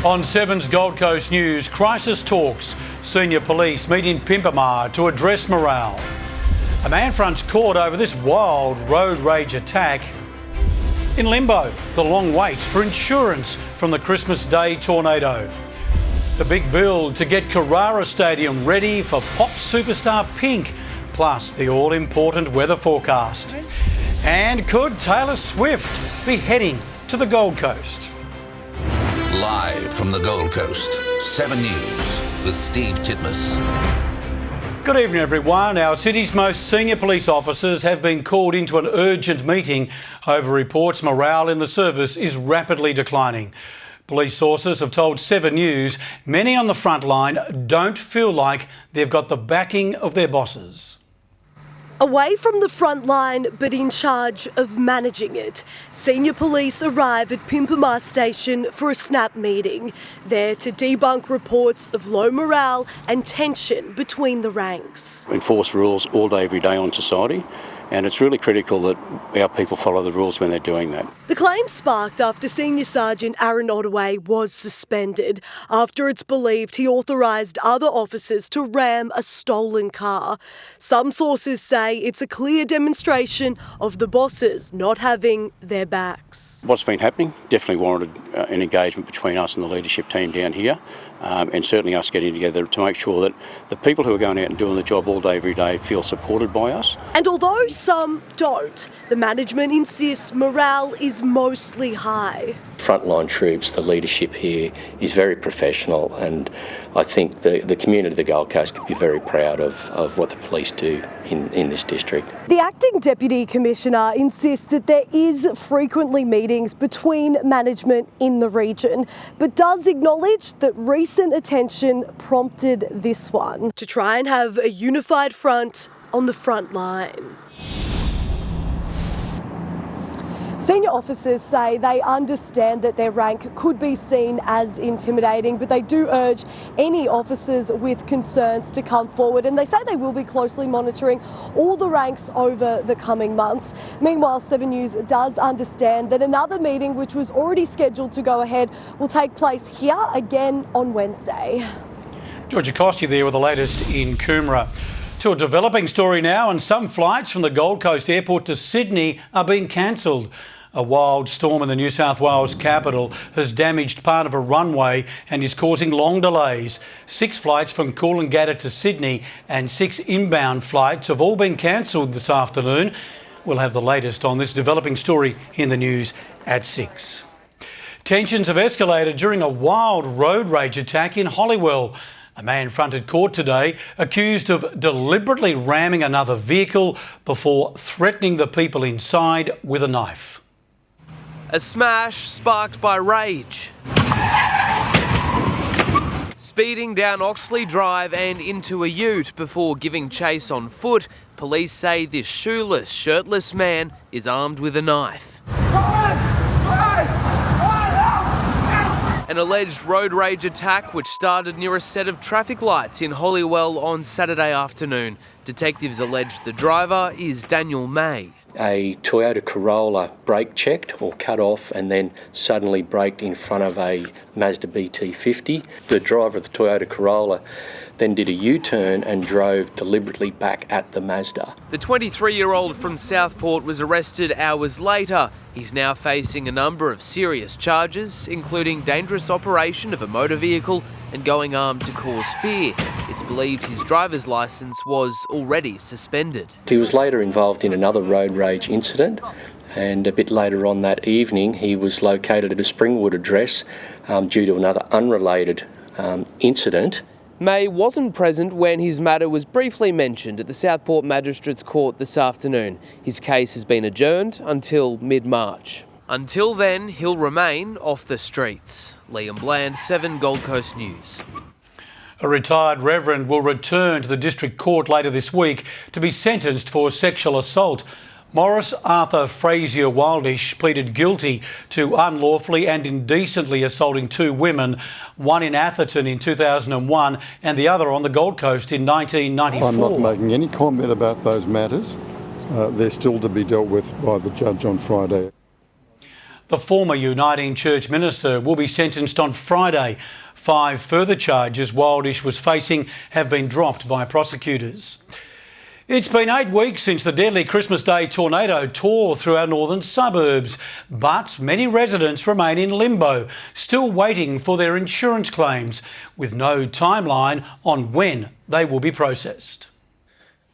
On 7's Gold Coast News, crisis talks. Senior police meet in Pimpamar to address morale. A man fronts court over this wild road rage attack. In limbo, the long wait for insurance from the Christmas Day tornado. The big build to get Carrara Stadium ready for pop superstar Pink, plus the all-important weather forecast. And could Taylor Swift be heading to the Gold Coast? Live from the Gold Coast, 7 News with Steve Titmus. Good evening, everyone. Our city's most senior police officers have been called into an urgent meeting over reports morale in the service is rapidly declining. Police sources have told 7 News many on the front line don't feel like they've got the backing of their bosses. Away from the front line, but in charge of managing it, senior police arrive at Pimpamar Station for a snap meeting, there to debunk reports of low morale and tension between the ranks. Enforce rules all day, every day on society, and it's really critical that our people follow the rules when they're doing that. The claim sparked after Senior Sergeant Aaron Ottaway was suspended after it's believed he authorised other officers to ram a stolen car. Some sources say it's a clear demonstration of the bosses not having their backs. What's been happening definitely warranted an engagement between us and the leadership team down here, and certainly us getting together to make sure that the people who are going out and doing the job all day, every day, feel supported by us. And although some don't, the management insists morale is mostly high. Frontline troops, the leadership here is very professional, and I think the community of the Gold Coast can be very proud of what the police do in this district. The Acting Deputy Commissioner insists that there is frequently meetings between management in the region, but does acknowledge that recent attention prompted this one to try and have a unified front on the front line. Senior officers say they understand that their rank could be seen as intimidating, but they do urge any officers with concerns to come forward, and they say they will be closely monitoring all the ranks over the coming months. Meanwhile, 7 News does understand that another meeting, which was already scheduled to go ahead, will take place here again on Wednesday. Georgia Costi there with the latest in Coomera. To a developing story now, and some flights from the Gold Coast Airport to Sydney are being cancelled. A wild storm in the New South Wales capital has damaged part of a runway and is causing long delays. 6 flights from Coolangatta to Sydney and 6 inbound flights have all been cancelled this afternoon. We'll have the latest on this developing story in the news at 6. Tensions have escalated during a wild road rage attack in Holywell. A man fronted court today accused of deliberately ramming another vehicle before threatening the people inside with a knife. A smash sparked by rage. Speeding down Oxley Drive and into a ute before giving chase on foot, police say this shoeless, shirtless man is armed with a knife. An alleged road rage attack which started near a set of traffic lights in Holywell on Saturday afternoon. Detectives allege the driver is Daniel May. A Toyota Corolla brake checked or cut off and then suddenly braked in front of a Mazda BT50. The driver of the Toyota Corolla then did a U-turn and drove deliberately back at the Mazda. The 23-year-old from Southport was arrested hours later. He's now facing a number of serious charges, including dangerous operation of a motor vehicle and going armed to cause fear. It's believed his driver's licence was already suspended. He was later involved in another road rage incident, and a bit later on that evening he was located at a Springwood address due to another unrelated incident. May wasn't present when his matter was briefly mentioned at the Southport Magistrates Court this afternoon. His case has been adjourned until mid-March. Until then, he'll remain off the streets. Liam Bland, 7 Gold Coast News. A retired reverend will return to the district court later this week to be sentenced for sexual assault. Morris Arthur Frazier Wildish pleaded guilty to unlawfully and indecently assaulting 2 women, one in Atherton in 2001 and the other on the Gold Coast in 1994. I'm not making any comment about those matters. They're still to be dealt with by the judge on Friday. The former Uniting Church minister will be sentenced on Friday. 5 further charges Wildish was facing have been dropped by prosecutors. It's been 8 weeks since the deadly Christmas Day tornado tore through our northern suburbs, but many residents remain in limbo, still waiting for their insurance claims, with no timeline on when they will be processed.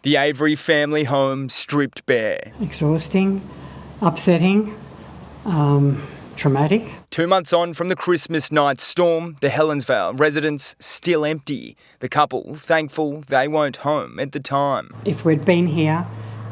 The Avery family home stripped bare. Exhausting, upsetting, traumatic. 2 months on from the Christmas night storm, the Helensvale residence still empty. The couple thankful they weren't home at the time. If we'd been here,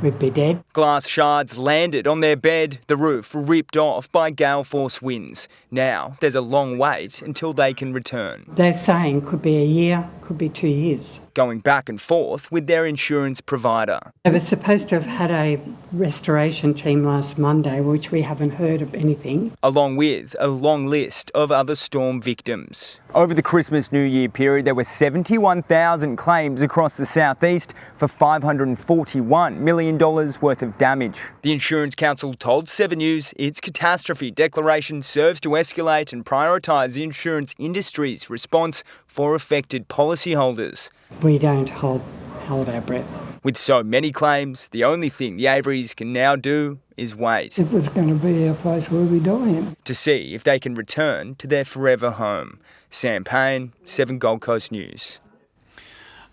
we'd be dead. Glass shards landed on their bed, the roof ripped off by gale force winds. Now there's a long wait until they can return. They're saying could be a year, could be 2 years. Going back and forth with their insurance provider. They were supposed to have had a restoration team last Monday, which we haven't heard of anything. Along with a long list of other storm victims. Over the Christmas New Year period, there were 71,000 claims across the southeast for $541 million worth of damage. The Insurance Council told 7 News its catastrophe declaration serves to escalate and prioritise the insurance industry's response for affected policyholders. We don't hold our breath. With so many claims, the only thing the Averys can now do is wait. It was going to be our place where we die. To see if they can return to their forever home. Sam Payne, 7 Gold Coast News.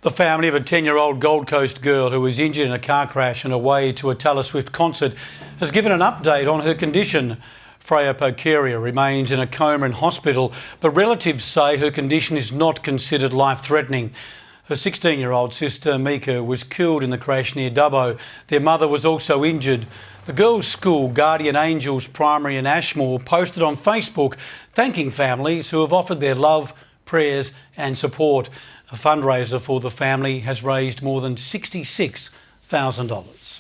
The family of a 10-year-old Gold Coast girl who was injured in a car crash on her way to a Taylor Swift concert has given an update on her condition. Freya Pokeria remains in a coma in hospital, but relatives say her condition is not considered life-threatening. Her 16-year-old sister, Mika, was killed in the crash near Dubbo. Their mother was also injured. The girls' school, Guardian Angels Primary in Ashmore, posted on Facebook thanking families who have offered their love, prayers and support. A fundraiser for the family has raised more than $66,000.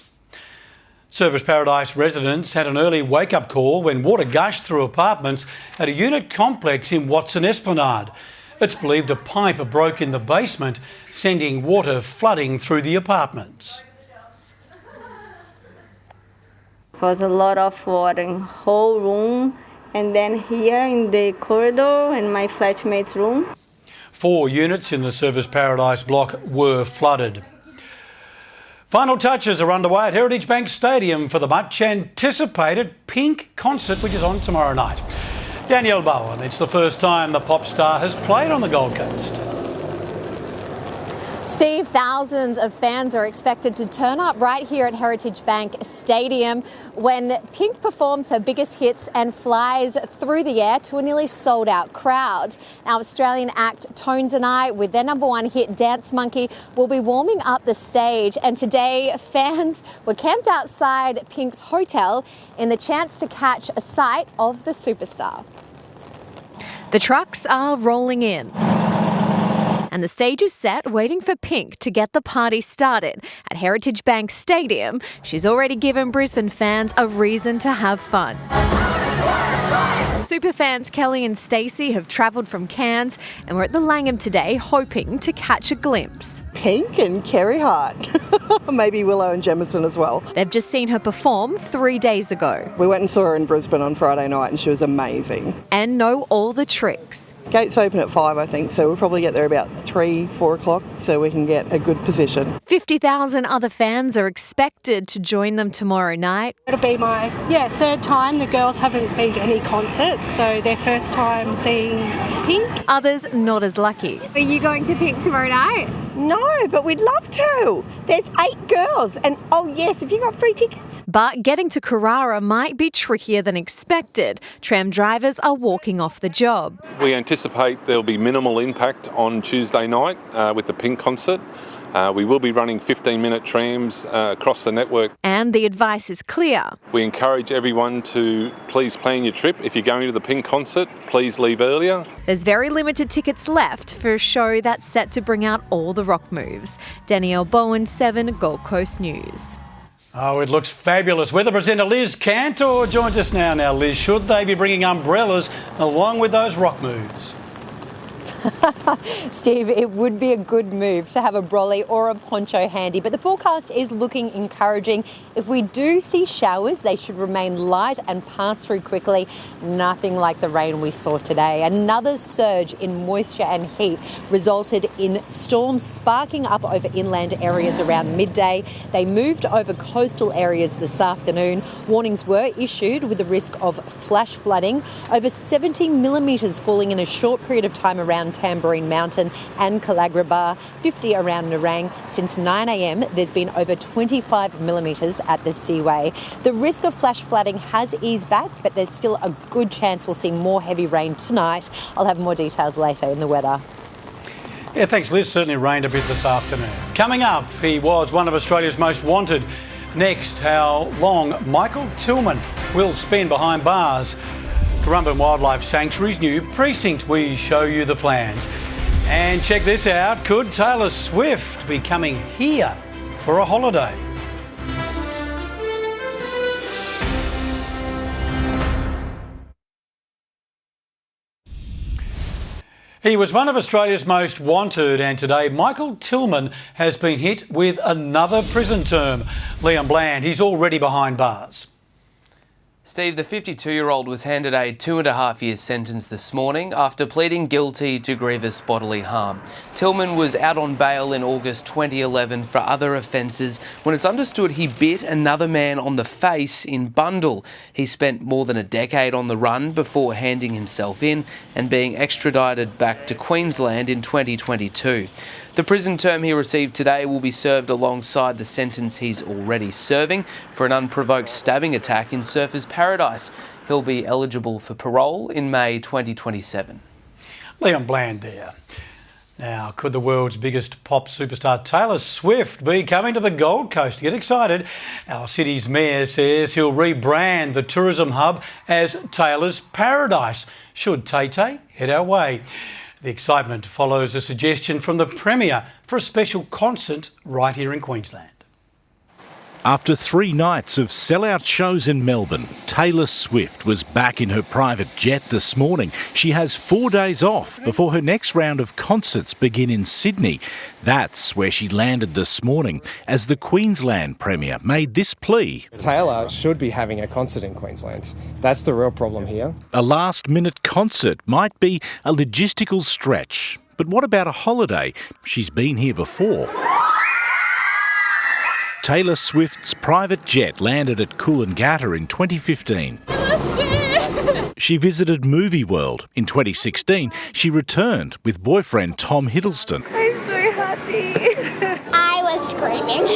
Service Paradise residents had an early wake-up call when water gushed through apartments at a unit complex in Watson Esplanade. It's believed a pipe broke in the basement, sending water flooding through the apartments. It was a lot of water in the whole room, and then here in the corridor in my flatmate's room. 4 units in the Service Paradise block were flooded. Final touches are underway at Heritage Bank Stadium for the much anticipated Pink concert, which is on tomorrow night. Danielle Bowen, it's the first time the pop star has played on the Gold Coast. Steve, thousands of fans are expected to turn up right here at Heritage Bank Stadium when Pink performs her biggest hits and flies through the air to a nearly sold-out crowd. Now, Australian act Tones and I, with their #1 hit Dance Monkey, will be warming up the stage. And today, fans were camped outside Pink's hotel in the chance to catch a sight of the superstar. The trucks are rolling in. And the stage is set, waiting for Pink to get the party started. At Heritage Bank Stadium, she's already given Brisbane fans a reason to have fun. Superfans Kelly and Stacey have travelled from Cairns and were at the Langham today hoping to catch a glimpse. Pink and Kerry Hart. Maybe Willow and Jemison as well. They've just seen her perform 3 days ago. We went and saw her in Brisbane on Friday night and she was amazing. And know all the tricks. Gates open at 5, I think, so we'll probably get there about 3, 4 o'clock so we can get a good position. 50,000 other fans are expected to join them tomorrow night. It'll be my third time. The girls haven't been to any concerts, so their first time seeing Pink. Others not as lucky. Are you going to Pink tomorrow night? No, but we'd love to. There's 8 girls and oh yes, have you got free tickets? But getting to Carrara might be trickier than expected. Tram drivers are walking off the job. We anticipate there'll be minimal impact on Tuesday night with the Pink concert. We will be running 15-minute trams across the network. And the advice is clear. We encourage everyone to please plan your trip. If you're going to the Pink concert, please leave earlier. There's very limited tickets left for a show that's set to bring out all the rock moves. Danielle Bowen, 7 Gold Coast News. Oh, it looks fabulous. Weather presenter Liz Cantor joins us now. Now, Liz, should they be bringing umbrellas along with those rock moves? Steve, it would be a good move to have a brolly or a poncho handy, but the forecast is looking encouraging. If we do see showers, they should remain light and pass through quickly. Nothing like the rain we saw today. Another surge in moisture and heat resulted in storms sparking up over inland areas around midday. They moved over coastal areas this afternoon. Warnings were issued with the risk of flash flooding. Over 70 millimetres falling in a short period of time around Tamborine Mountain and Calagrabah, 50 around Nerang. Since 9 a.m, there's been over 25 millimetres at the Seaway. The risk of flash flooding has eased back, but there's still a good chance we'll see more heavy rain tonight. I'll have more details later in the weather. Yeah, thanks, Liz. Certainly rained a bit this afternoon. Coming up, he was one of Australia's most wanted. Next, how long Michael Tillman will spend behind bars. Currumbin Wildlife Sanctuary's new precinct. We show you the plans. And check this out. Could Taylor Swift be coming here for a holiday? He was one of Australia's most wanted, and today Michael Tillman has been hit with another prison term. Liam Bland, he's already behind bars. Steve, the 52-year-old was handed a 2.5-year sentence this morning after pleading guilty to grievous bodily harm. Tillman was out on bail in August 2011 for other offences when it's understood he bit another man on the face in Bundall. He spent more than a decade on the run before handing himself in and being extradited back to Queensland in 2022. The prison term he received today will be served alongside the sentence he's already serving for an unprovoked stabbing attack in Surfers Paradise. He'll be eligible for parole in May 2027. Liam Bland there. Now, could the world's biggest pop superstar Taylor Swift be coming to the Gold Coast? Get excited. Our city's mayor says he'll rebrand the tourism hub as Taylor's Paradise. Should Tay-Tay head our way? The excitement follows a suggestion from the Premier for a special concert right here in Queensland. After 3 nights of sellout shows in Melbourne, Taylor Swift was back in her private jet this morning. She has 4 days off before her next round of concerts begin in Sydney. That's where she landed this morning as the Queensland Premier made this plea. Taylor should be having a concert in Queensland. That's the real problem here. A last-minute concert might be a logistical stretch. But what about a holiday? She's been here before. Taylor Swift's private jet landed at Coolangatta in 2015. She visited Movie World. In 2016, she returned with boyfriend Tom Hiddleston. I'm so happy. I was screaming.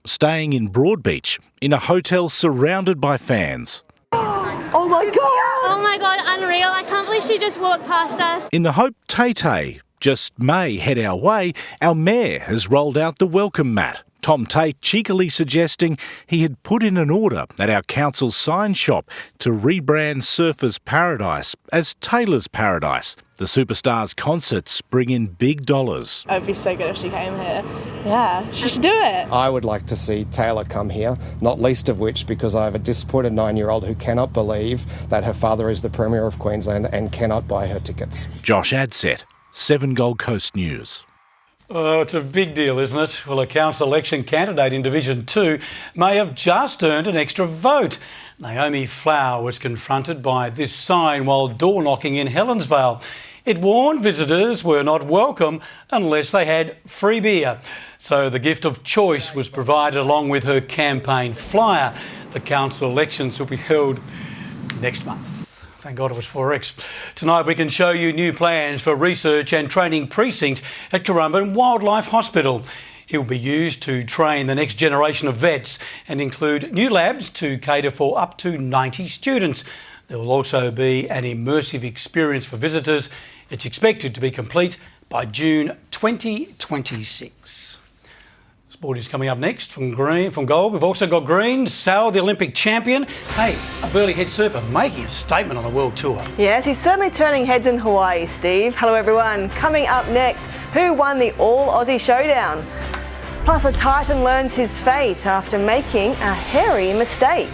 Staying in Broadbeach, in a hotel surrounded by fans. Oh my God! Oh my God, unreal. I can't believe she just walked past us. In the hope Tay-Tay just may head our way, our mayor has rolled out the welcome mat. Tom Tate cheekily suggesting he had put in an order at our council's sign shop to rebrand Surfers Paradise as Taylor's Paradise. The superstar's concerts bring in big dollars. It would be so good if she came here. Yeah, she should do it. I would like to see Taylor come here, not least of which because I have a disappointed 9-year-old who cannot believe that her father is the Premier of Queensland and cannot buy her tickets. Josh Adset, 7 Gold Coast News. Oh, it's a big deal, isn't it? Well, a council election candidate in Division 2 may have just earned an extra vote. Naomi Flower was confronted by this sign while door knocking in Helensvale. It warned visitors were not welcome unless they had free beer. So the gift of choice was provided along with her campaign flyer. The council elections will be held next month. Thank God it was 4X. Tonight we can show you new plans for research and training precinct at Currumbin Wildlife Hospital. It will be used to train the next generation of vets and include new labs to cater for up to 90 students. There will also be an immersive experience for visitors. It's expected to be complete by June 2026. Sport is coming up next from gold. We've also got green. Sal, the Olympic champion. Hey, a Burleigh head surfer making a statement on the world tour. Yes, he's certainly turning heads in Hawaii, Steve. Hello everyone. Coming up next, who won the All-Aussie Showdown? Plus a Titan learns his fate after making a hairy mistake.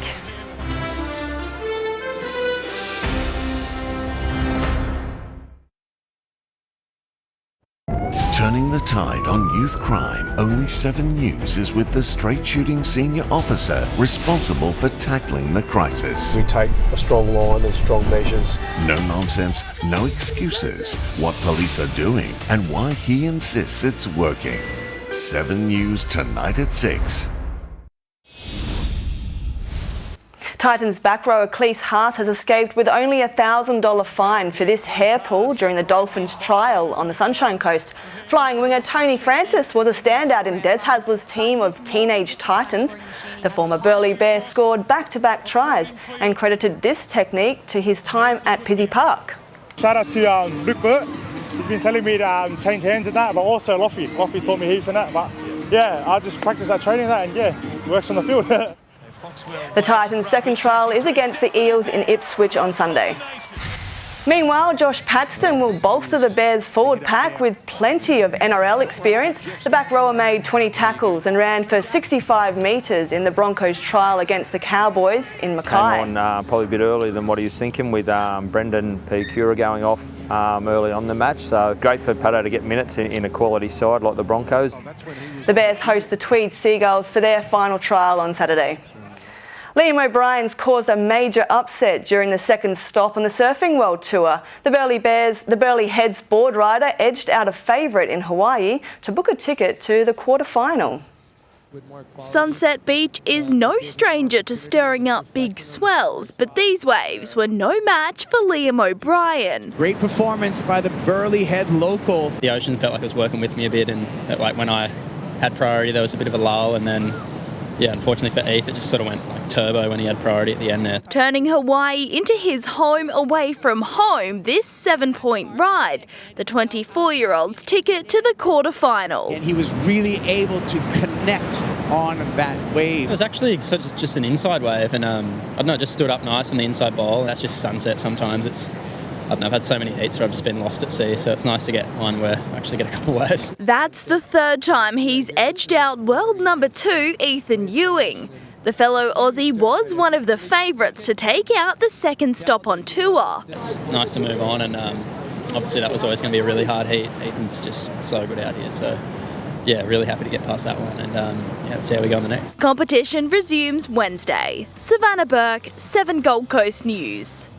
Turning the tide on youth crime, Only 7 News is with the straight shooting senior officer responsible for tackling the crisis. We take a strong line and strong measures. No nonsense, no excuses, what police are doing and why he insists it's working. 7 News tonight at 6. Titans back rower Cleese Haas has escaped with only a $1,000 fine for this hair pull during the Dolphins trial on the Sunshine Coast. Flying winger Tony Francis was a standout in Des Hasler's team of teenage Titans. The former Burleigh Bear scored back-to-back tries and credited this technique to his time at Pizzey Park. Shout out to Luke Burt. He's been telling me to change hands and that, but also Loffy. Loffy taught me heaps and that, but yeah, I just practice that training that and yeah, it works on the field. The Titans' second trial is against the Eels in Ipswich on Sunday. Meanwhile, Josh Paxton will bolster the Bears' forward pack with plenty of NRL experience. The back rower made 20 tackles and ran for 65 metres in the Broncos' trial against the Cowboys in Mackay. Came on probably a bit earlier than what he was thinking, with Brendan P. Cura going off early on the match. So great for Pato to get minutes in a quality side like the Broncos. The Bears host the Tweed Seagulls for their final trial on Saturday. Liam O'Brien's caused a major upset during the second stop on the Surfing World Tour. The Burleigh Heads board rider edged out a favourite in Hawaii to book a ticket to the quarterfinal. Sunset Beach is no stranger to stirring up big swells, but these waves were no match for Liam O'Brien. Great performance by the Burleigh Head local. The ocean felt like it was working with me a bit, and like when I had priority there was a bit of a lull, and then unfortunately for Eth, it just sort of went like turbo when he had priority at the end there. Turning Hawaii into his home away from home, this 7-point ride, the 24-year-old's ticket to the quarterfinal. And he was really able to connect on that wave. It was actually sort of just an inside wave, and I don't know, just stood up nice on the inside bowl. That's just sunset sometimes. I don't know, I've had so many heats where I've just been lost at sea, so it's nice to get one where I actually get a couple waves. That's the third time he's edged out world number 2, Ethan Ewing. The fellow Aussie was one of the favourites to take out the second stop on tour. It's nice to move on, and obviously that was always going to be a really hard heat. Ethan's just so good out here, so yeah, really happy to get past that one, and let's see how we go on the next. Competition resumes Wednesday. Savannah Burke, 7 Gold Coast News.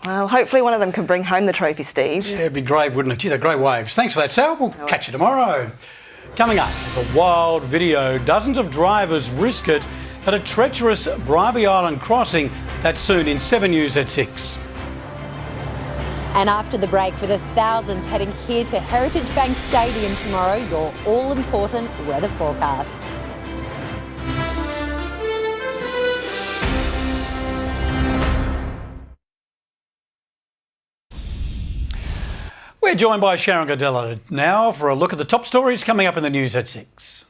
Well, hopefully one of them can bring home the trophy, Steve. Yeah, it'd be great, wouldn't it? Gee, they're great waves. Thanks for that, Sal. We'll catch you tomorrow. Coming up, the wild video. Dozens of drivers risk it at a treacherous Bribie Island crossing. That's soon in 7 News at 6. And after the break, for the thousands heading here to Heritage Bank Stadium tomorrow, your all-important weather forecast. We're joined by Sharon Godella now for a look at the top stories coming up in the news at 6.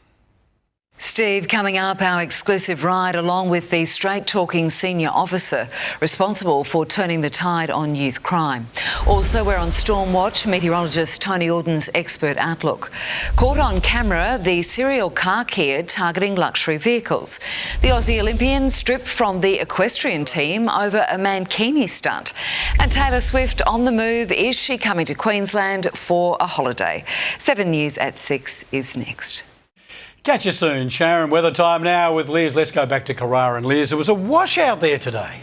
Steve, coming up, our exclusive ride along with the straight-talking senior officer responsible for turning the tide on youth crime. Also, we're on Storm Watch, meteorologist Tony Alden's expert outlook. Caught on camera, the serial car kid targeting luxury vehicles. The Aussie Olympian stripped from the equestrian team over a Mankini stunt. And Taylor Swift on the move. Is she coming to Queensland for a holiday? 7 News at 6 is next. Catch you soon, Sharon. Weather time now with Liz. Let's go back to Carrara. And Liz, it was a washout there today.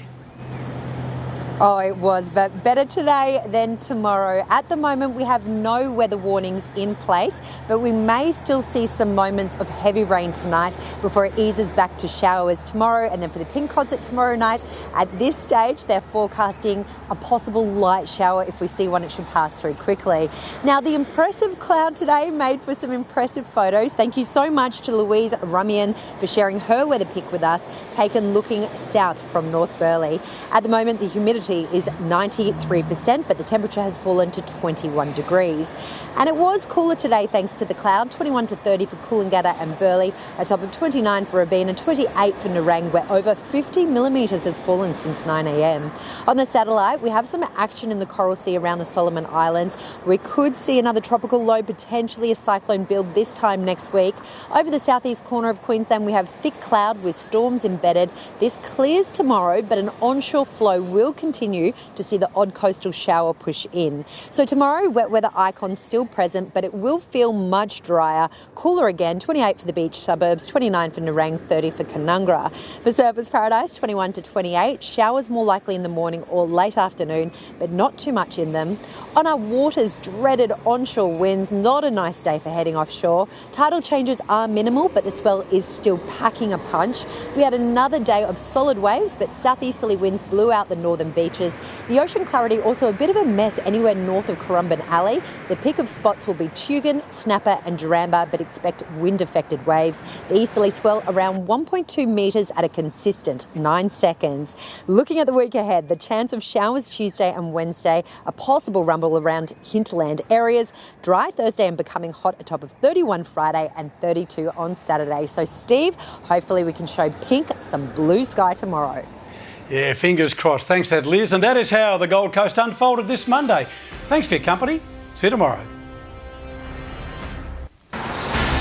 Oh, it was, but better today than tomorrow. At the moment, we have no weather warnings in place, but we may still see some moments of heavy rain tonight before it eases back to showers tomorrow. And then for the Pink concert tomorrow night, at this stage, they're forecasting a possible light shower. If we see one, it should pass through quickly. Now, the impressive cloud today made for some impressive photos. Thank you so much to Louise Rummian for sharing her weather pic with us, taken looking south from North Burleigh. At the moment, the humidity is 93%, but the temperature has fallen to 21 degrees. And it was cooler today thanks to the cloud, 21 to 30 for Coolangatta and Burleigh, a top of 29 for Rabin and 28 for Nerang, where over 50 millimetres has fallen since 9 a.m. On the satellite, we have some action in the Coral Sea around the Solomon Islands. We could see another tropical low, potentially a cyclone build this time next week. Over the southeast corner of Queensland, we have thick cloud with storms embedded. This clears tomorrow, but an onshore flow will continue continue to see the odd coastal shower push in. So tomorrow, wet weather icons still present, but it will feel much drier. Cooler again, 28 for the beach suburbs, 29 for Nerang, 30 for Canungra. For Surfers Paradise, 21 to 28. Showers more likely in the morning or late afternoon, but not too much in them. On our waters, dreaded onshore winds. Not a nice day for heading offshore. Tidal changes are minimal, but the swell is still packing a punch. We had another day of solid waves, but southeasterly winds blew out the northern beaches. The ocean clarity also a bit of a mess anywhere north of Currumbin Alley. The pick of spots will be Tugun, Snapper and Duramba, but expect wind-affected waves. The easterly swell around 1.2 metres at a consistent 9 seconds. Looking at the week ahead, the chance of showers Tuesday and Wednesday, a possible rumble around hinterland areas, dry Thursday and becoming hot atop of 31 Friday and 32 on Saturday. So Steve, hopefully we can show Pink some blue sky tomorrow. Yeah, fingers crossed. Thanks for that, Liz. And that is how the Gold Coast unfolded this Monday. Thanks for your company. See you tomorrow.